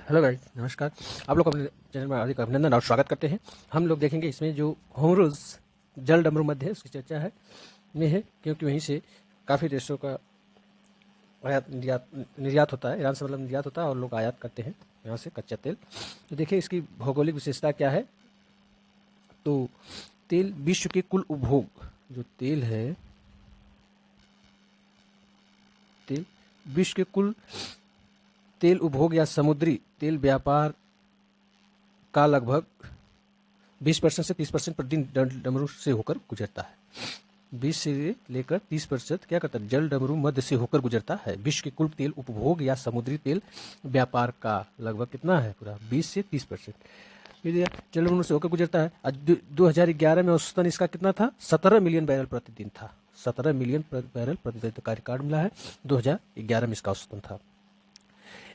Hello guys, नमस्कार। आप लोग अपने चैनल में हार्दिक अभिनंदन और स्वागत करते हैं। हम लोग देखेंगे इसमें जो होमरुज जल डमरू मध्य है उसकी चर्चा है में है, क्योंकि वहीं से काफ़ी देशों का आयात निर्यात होता है। ईरान से मतलब निर्यात होता है और लोग आयात करते हैं यहाँ से कच्चा तेल। तो देखिए इसकी भौगोलिक विशेषता क्या है। तो तेल विश्व के कुल उपभोग, जो तेल है, तेल विश्व के कुल तेल उपभोग या समुद्री तेल व्यापार का लगभग 20% से 30% प्रतिदिन जल डमरू से होकर गुजरता है। 20 से लेकर 30% क्या करता है, जल डमरू मध्य से होकर गुजरता है। विश्व के कुल तेल उपभोग या समुद्री तेल व्यापार का लगभग कितना है, पूरा 20 से 30%। फिर जल डमरू से होकर गुजरता है। 2011 में औसतन इसका कितना था, 17 मिलियन बैरल प्रतिदिन था। 17 मिलियन बैरल प्रतिदिन का रिकॉर्ड मिला है। 2011 में इसका औसतन था।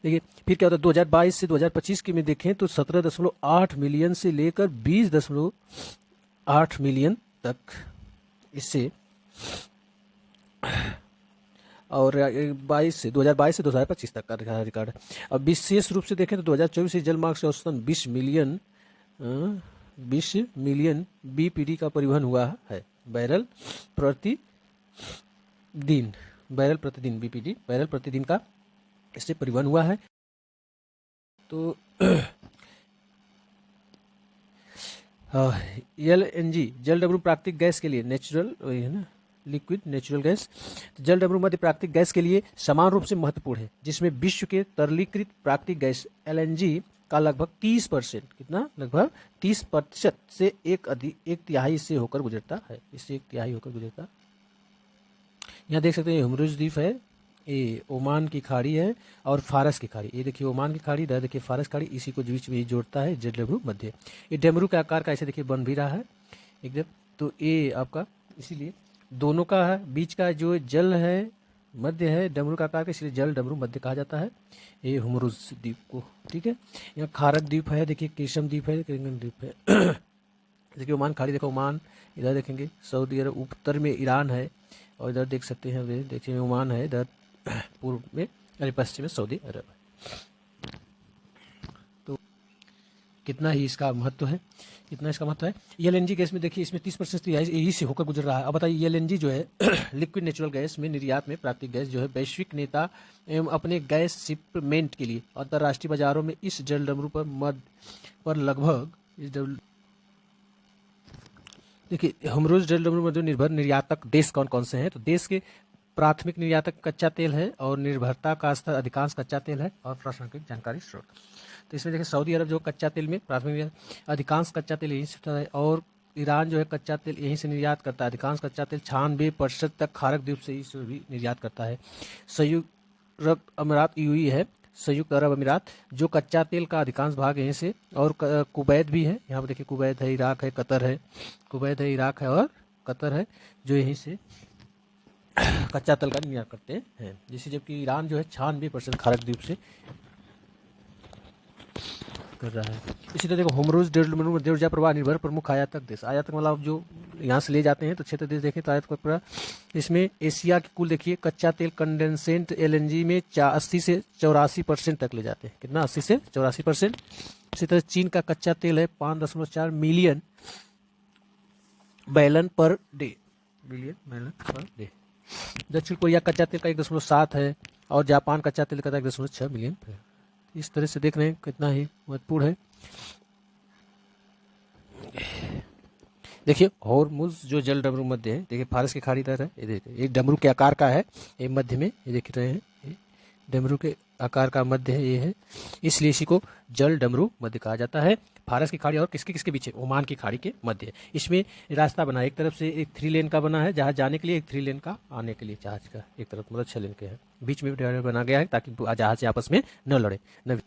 देखिए फिर क्या होता है, 2022 से 2025 की में देखें तो 17.8 मिलियन से लेकर 20.8 मिलियन तक इससे, और 2022 से 2025 तक का रिकॉर्ड है। अब विशेष रूप से देखें तो 2024 से जलमार्ग से औसतन 20 मिलियन बीपीडी का परिवहन हुआ है। बैरल प्रतिदिन, बैरल प्रतिदिन बीपीडी, बैरल प्रतिदिन का इससे परिवहन हुआ है। तो LNG जल डमरू प्राकृतिक गैस के लिए नेचुरल, वही है ना, लिक्विड नेचुरल गैस। तो जल डमरू मध्य प्राकृतिक गैस के लिए समान रूप से महत्वपूर्ण है, जिसमें विश्व के तरलीकृत प्राकृतिक गैस LNG का लगभग 30%, कितना, लगभग 30% से एक तिहाई से होकर गुजरता है। इससे एक तिहाई होकर गुजरता। यहाँ देख सकते हैं होमरुज द्वीप है, ये ओमान की खाड़ी है और फारस की खाड़ी। ये देखिए ओमान की खाड़ी, इधर देखिए फारस खाड़ी, इसी को बीच में जोड़ता है जल डमरू मध्य। ये डमरू के आकार का ऐसे देखिए बन भी रहा है एकदम। तो ये आपका इसीलिए दोनों का है, बीच का जो जल है मध्य है डमरू का आकार का, इसलिए जल डमरू मध्य कहा जाता है ये होमरुज द्वीप को। ठीक है, यहाँ खारक द्वीप है, देखिए केशम द्वीप है, किंगन द्वीप है। देखिए ओमान खाड़ी, देखो ओमान, इधर देखेंगे सऊदी अरब, उत्तर में ईरान है, और इधर देख सकते हैं, देखिए ओमान है, इधर पूर्व में, अरे पश्चिम में सऊदी अरब है। तो कितना ही इसका महत्व है, कितना इसका महत्व है। LNG गैस में देखिए इसमें 30% यही से होकर गुजर रहा है। अब बताइए LNG जो है लिक्विड नेचुरल गैस में निर्यात में प्राकृतिक गैस जो है वैश्विक नेता एवं अपने गैस शिपमेंट के लिए अंतर्राष्ट्रीय बाजारों में इस जल डमरू पर लगभग देखिए होमरुज जल डमरू मध्य निर्भर निर्यातक देश कौन कौन से हैं। तो देश के प्राथमिक निर्यातक कच्चा तेल है और निर्भरता का स्तर अधिकांश कच्चा तेल है और प्रासंगिक जानकारी स्रोत। तो इसमें देखिए सऊदी अरब जो कच्चा तेल में प्राथमिक अधिकांश कच्चा तेल यहीं से होता है, और ईरान जो है कच्चा तेल यहीं से निर्यात करता है। अधिकांश कच्चा तेल 96% तक खारक द्वीप से ही भी निर्यात करता है। संयुक्त अरब अमीरात UAE है, संयुक्त अरब अमीरात, जो कच्चा तेल का अधिकांश भाग यहीं से, और कुवैत भी है। यहाँ पर देखिए कुवैत है, इराक है, कतर है, कुवैत है, इराक है और कतर है, जो यहीं से कच्चा तेल का निर्यात करते हैं। जैसे जबकि ईरान जो है 96% खारक द्वीप से कर रहा है। इसी तरह देखो होमरुज जल डमरू मध्य ऊर्जा प्रवाह निर्भर प्रमुख आयातक देश। आयातक मतलब जो यहाँ से ले जाते हैं, तो क्षेत्र देश देखें तो आयातक पूरा, इसमें एशिया की कुल देखिए कच्चा तेल कंडेंसेंट LNG में 80 से 84% तक ले जाते हैं। कितना, 80 से 84%। इसी तरह चीन का कच्चा तेल है 5.4 मिलियन बैलन पर डे, मिलियन बैलन पर डे। दक्षिण कोरिया कच्चा तेल का 1.7 है, और जापान कच्चा तेल का 1.6 मिलियन। इस तरह से देख रहे हैं कितना ही महत्वपूर्ण है। देखिए होर्मुज जो जल डमरू मध्य है, देखिए फारस की खाड़ी इधर है, ये देखिए ये डमरू के आकार का है, ये मध्य में, ये देख रहे हैं, ये डमरू के आकार का मध्य है, ये है, इसलिए इसी को जल डमरू मध्य कहा जाता है। फारस की खाड़ी और किसके किसके बीच है, ओमान की खाड़ी के मध्य। इसमें रास्ता बना है, एक तरफ से एक 3 लेन का बना है जहाज जाने के लिए, एक 3 लेन का आने के लिए जहाज का, एक तरफ मतलब 6 लेन के है, बीच में डिवाइडर बना गया है ताकि जहाज आपस में न लड़े न।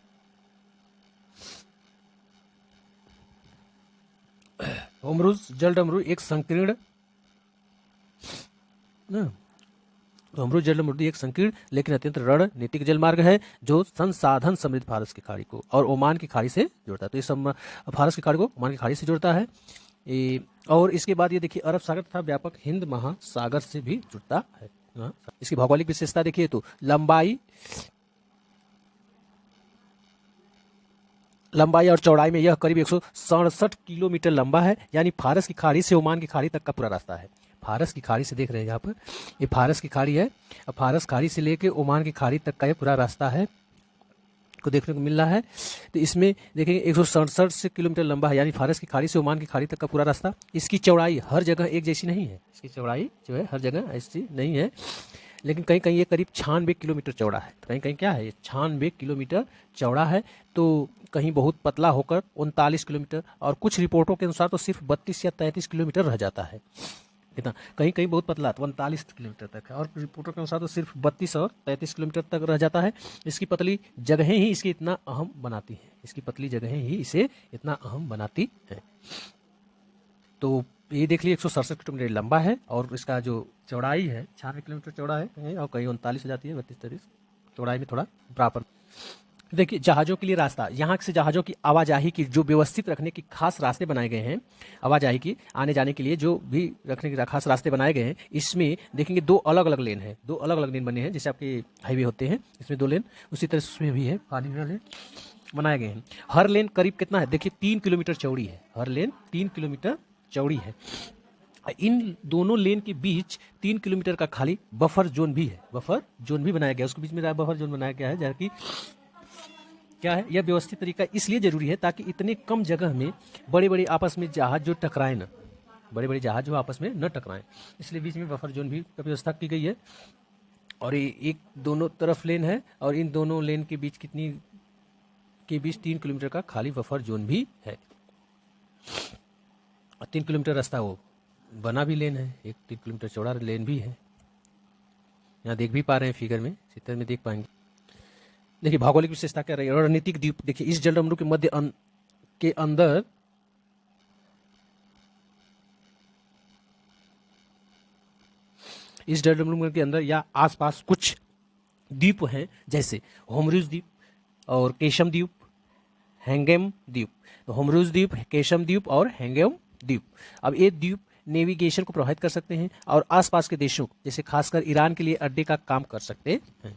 होमरुज जल डमरू एक संकीर्ण होमरुज जल डमरू एक संकीर्ण लेकिन अत्यंत रणनीतिक जलमार्ग है, जो संसाधन समृद्ध फारस की खाड़ी को और ओमान की खाड़ी से जोड़ता है। तो ये फारस की खाड़ी को ओमान की खाड़ी से जोड़ता है। और इसके बाद ये देखिए अरब सागर तथा व्यापक हिंद महासागर से भी जुड़ता है। इसकी भौगोलिक विशेषता देखिए तो लंबाई लंबाई और चौड़ाई में यह करीब 167 किलोमीटर लंबा है, यानी फारस की खाड़ी से ओमान की खाड़ी तक का पूरा रास्ता है। फारस की खाड़ी से देख रहे हैं यहाँ पर, ये फारस की खाड़ी है, और फारस खाड़ी से लेके ओमान की खाड़ी तक का ये पूरा रास्ता है को देखने को मिल रहा है। तो इसमें देखेंगे 167 किलोमीटर लंबा है, यानी फारस की खाड़ी से ओमान की खाड़ी तक का पूरा रास्ता। इसकी चौड़ाई हर जगह एक जैसी नहीं है, इसकी चौड़ाई जो है हर जगह ऐसी नहीं है, लेकिन कहीं कहीं ये करीब 96 किलोमीटर चौड़ा है। कहीं कहीं क्या है, ये 96 किलोमीटर चौड़ा है, तो कहीं बहुत पतला होकर 39 किलोमीटर, और कुछ रिपोर्टों के अनुसार तो सिर्फ 32 या 33 किलोमीटर रह जाता है। कितना, कहीं कहीं बहुत पतला 39 किलोमीटर तक है, और रिपोर्टों के अनुसार तो सिर्फ 32 और 33 किलोमीटर तक रह जाता है। इसकी पतली जगहें ही इसकी इतना अहम बनाती हैं, इसकी पतली जगहें ही इसे इतना अहम बनाती हैं। तो ये देख लीजिए 167 किलोमीटर लंबा है, और इसका जो चौड़ाई है 96 किलोमीटर चौड़ा है कहीं, और कहीं 39 हो जाती है, 32-33 चौड़ाई में थोड़ा बराबर। देखिए जहाज़ों के लिए रास्ता, यहाँ से जहाज़ों की आवाजाही की जो व्यवस्थित रखने की खास रास्ते बनाए गए हैं, आवाजाही की आने जाने के लिए जो भी रखने के खास रास्ते बनाए गए हैं, इसमें देखेंगे 2 अलग अलग लेन है, 2 अलग अलग लेन बने हैं, जैसे आपके हाईवे होते हैं इसमें 2 लेन, उसी तरह उसमें भी है पानी वाले बनाए गए हैं। हर लेन करीब कितना है, देखिए 3 किलोमीटर चौड़ी है, हर लेन 3 किलोमीटर चौड़ी है। इन दोनों लेन के बीच 3 किलोमीटर का खाली बफर जोन भी है, बफर जोन भी बनाया गया, उसके बीच में बफर जोन बनाया गया है, जबकि क्या है, यह व्यवस्थित तरीका इसलिए जरूरी है ताकि इतने कम जगह में बड़े बड़े आपस में जहाज जो टकराए न, बड़े बड़े जहाज जो आपस में न टकराएं, इसलिए बीच में बफर जोन भी का व्यवस्था की गई है। और ये एक दोनों तरफ लेन है, और इन दोनों लेन के बीच के बीच 3 किलोमीटर का खाली बफर जोन भी है। 3 किलोमीटर रास्ता वो बना भी लेन है, एक 3 किलोमीटर चौड़ा लेन भी है, यहाँ देख भी पा रहे हैं फिगर में, चित्र में देख पाएंगे। देखिए भौगोलिक विशेषता क्या रही है, रणनीतिक द्वीप, देखिए इस जलडमरू के मध्य के अंदर इस जलडमरू के अंदर या आसपास कुछ द्वीप हैं, जैसे होमरूज द्वीप और केशम द्वीप, हैंगेम द्वीप। तो होमरूज द्वीप, केशम द्वीप और हैंगेम द्वीप, अब ये द्वीप नेविगेशन को प्रभावित कर सकते हैं और आसपास के देशों जैसे खासकर ईरान के लिए अड्डे का काम कर सकते हैं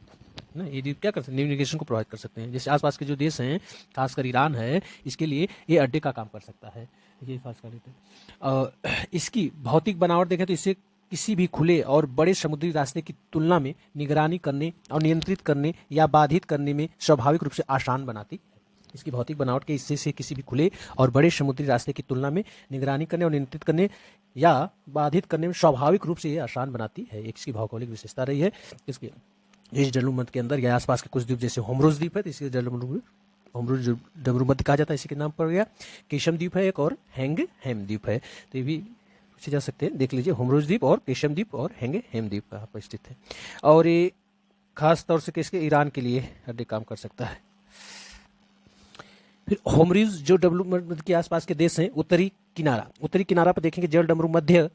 ना। ये द्वीप क्या कर सकते हैं, नेविगेशन को प्रभावित कर सकते हैं, जैसे आसपास के जो देश हैं खासकर ईरान है, इसके लिए ये अड्डे का काम कर सकता है। ये खास कर लेते हैं। इसकी भौतिक बनावट देखें तो इसे किसी भी खुले और बड़े समुद्री रास्ते की तुलना में निगरानी करने और नियंत्रित करने या बाधित करने में स्वाभाविक रूप से आसान बनाती है। इसकी भौतिक बनावट के हिस्से से किसी भी खुले और बड़े समुद्री रास्ते की तुलना में निगरानी करने और नियंत्रित करने या बाधित करने में स्वाभाविक रूप से ये आसान बनाती है, एक इसकी भौगोलिक विशेषता रही है। इसके इस जलमंडल के अंदर या आसपास के कुछ द्वीप जैसे होमरोज द्वीप है, तो इसी जलमंडल होमरोज डमरूमध्य कहा जाता है, इसी के नाम पर गया। केशम द्वीप है एक, और हैंग द्वीप है, तो ये भी पूछे जा सकते हैं, देख लीजिए होमरोज द्वीप और केशम द्वीप और हैंग द्वीप कहाँ पर स्थित है। और ये खास तौर से किसके, ईरान के लिए अड्डे काम कर सकता है। फिर होमरीज जो डमरू के आसपास के देश हैं, उत्तरी किनारा पर देखेंगे जल डमरू मध्य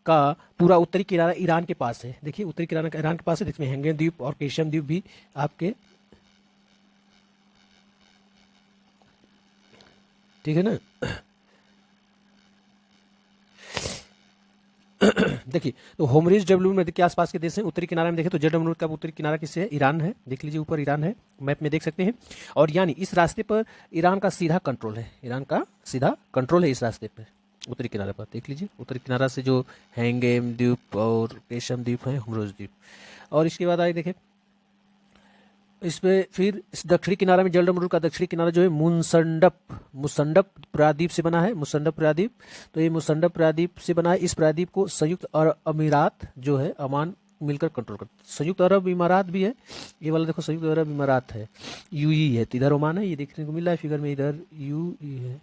का पूरा उत्तरी किनारा ईरान के पास है। देखिए उत्तरी किनारा ईरान के पास है, जिसमें हैंगेम द्वीप और केशम द्वीप भी आपके ठीक है ना। देखिए तो होमरीज डब्ल्यू में के आसपास के देश हैं, उत्तरी किनारे में देखें तो जल डब्ल्यू का उत्तरी किनारा किससे है, ईरान है। देख लीजिए ऊपर ईरान है, मैप में देख सकते हैं। और यानी इस रास्ते पर ईरान का सीधा कंट्रोल है, ईरान का सीधा कंट्रोल है इस रास्ते पर, उत्तरी किनारे पर। देख लीजिए उत्तरी किनारा से जो हैंगेम द्वीप और केशम द्वीप है, होमरोज द्वीप। और इसके बाद आए देखें इस पे फिर इस दक्षिणी किनारा में जल डमरू का दक्षिणी किनारा जो है मुसंडप प्रायद्वीप से बना है, मुसंडप प्रायद्वीप। तो ये मुसंडप प्रायद्वीप से बना है। इस प्रायद्वीप को संयुक्त अरब अमीरात जो है ओमान मिलकर कंट्रोल करते। संयुक्त अरब इमारात भी है, ये वाला देखो संयुक्त अरब इमारात है, यूई है, इधर ओमान है, ये देखने को मिल रहा है फिगर में, इधर यूई है।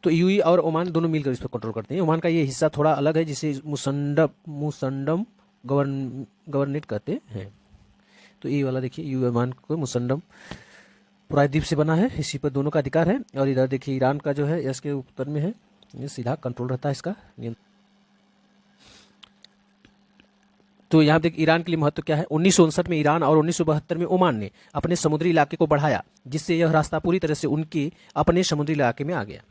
तो यूई और ओमान दोनों मिलकर इस पर कंट्रोल करते हैं। ओमान का ये हिस्सा थोड़ा अलग है, जिसे मुसंडम गवर्नेट कहते हैं। तो ये वाला देखिए यू ओमान को मुसंडम प्रायद्वीप से बना है, इसी पर दोनों का अधिकार है। और इधर देखिए ईरान का जो है इसके उत्तर में है, ये सीधा कंट्रोल रहता है इसका। तो यहाँ देख ईरान के लिए महत्व क्या है, 1959 में ईरान और 1972 में ओमान ने अपने समुद्री इलाके को बढ़ाया, जिससे यह रास्ता पूरी तरह से उनके अपने समुद्री इलाके में आ गया।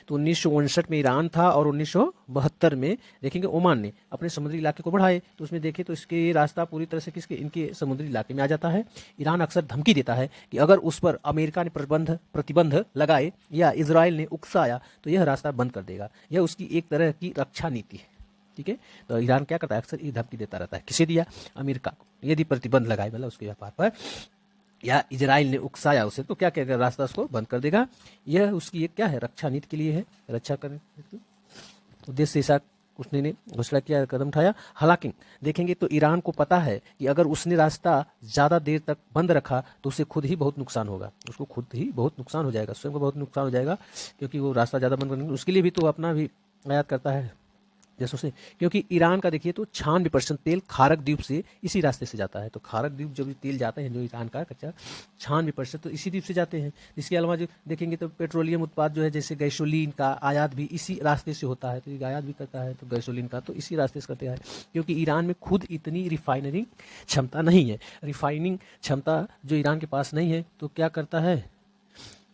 तो 1959 में ईरान था और 1972 में देखेंगे ओमान ने अपने समुद्री इलाके को बढ़ाए। तो उसमें देखें तो इसके रास्ता पूरी तरह से किसके, इनके समुद्री इलाके में आ जाता है। ईरान अक्सर धमकी देता है कि अगर उस पर अमेरिका ने प्रतिबंध लगाए या इजराइल ने उकसाया तो यह रास्ता बंद कर देगा। यह उसकी एक तरह की रक्षा नीति है। ठीक है, तो ईरान क्या करता है, अक्सर ये धमकी देता रहता है। किसे दिया, अमेरिका को। यदि प्रतिबंध लगाए मतलब उसके व्यापार पर या इजराइल ने उकसाया उसे तो क्या कहेगा, रास्ता उसको बंद कर देगा। यह उसकी एक क्या है, रक्षा नीति के लिए है, रक्षा करने उद्देश्य से ऐसा उसने ने घोषणा किया, कदम उठाया। हालांकि देखेंगे तो ईरान को पता है कि अगर उसने रास्ता ज़्यादा देर तक बंद रखा तो उसे खुद ही बहुत नुकसान होगा, उसको खुद ही बहुत नुकसान हो जाएगा, स्वयं को बहुत नुकसान हो जाएगा, क्योंकि वो रास्ता ज़्यादा बंद करने उसके लिए भी तो अपना भी आयात करता है जैसे से। क्योंकि ईरान का देखिए तो 96% तेल खारक द्वीप से इसी रास्ते से जाता है। तो खारक द्वीप जो भी तेल जाते हैं जो ईरान का कच्चा 96% तो इसी द्वीप से जाते हैं। इसके अलावा जो देखेंगे तो पेट्रोलियम उत्पाद जो है जैसे गैसोलीन का आयात भी इसी रास्ते से होता है। तो ये आयात भी करता है तो गैसोलीन का तो इसी रास्ते से करते हैं, क्योंकि ईरान में खुद इतनी रिफाइनरिंग क्षमता नहीं है। रिफाइनिंग क्षमता जो ईरान के पास नहीं है तो क्या करता है,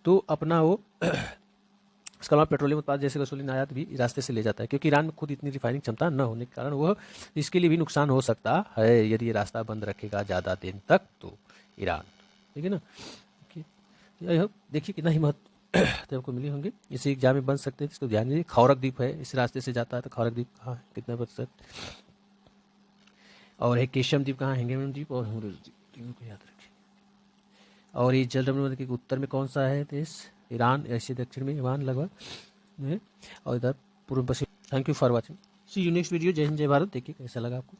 तो अपना वो इसके अलावा पेट्रोलियम उत्पाद जैसे गैसोलीन आयात भी रास्ते से ले जाता है, क्योंकि ईरान में खुद इतनी रिफाइनिंग क्षमता न होने के कारण वह इसके लिए भी नुकसान हो सकता है यदि ये रास्ता बंद रखेगा ज़्यादा दिन तक तो ईरान। ठीक है ना, देखिए कितना ही महत्व आपको मिली होंगे, इसी एग्जाम में बन सकते हैं, इसको ध्यान दीजिए। खौरक द्वीप है, इस रास्ते से जाता है तो खौरक द्वीप कहाँ है, कितना प्रतिशत, और है केशम द्वीप कहाँ, हेंगेमन द्वीप और हुरुस द्वीप, तीनों को याद रखिए। और ये जल डब्ल्यू के उत्तर में कौन सा है देश, ईरान, ऐसे दक्षिण में ईरान लगभग, और इधर पूर्व पश्चिम। Thank you for watching, see you next video. जय हिंद जय भारत। देखिए कैसा लगा आपको।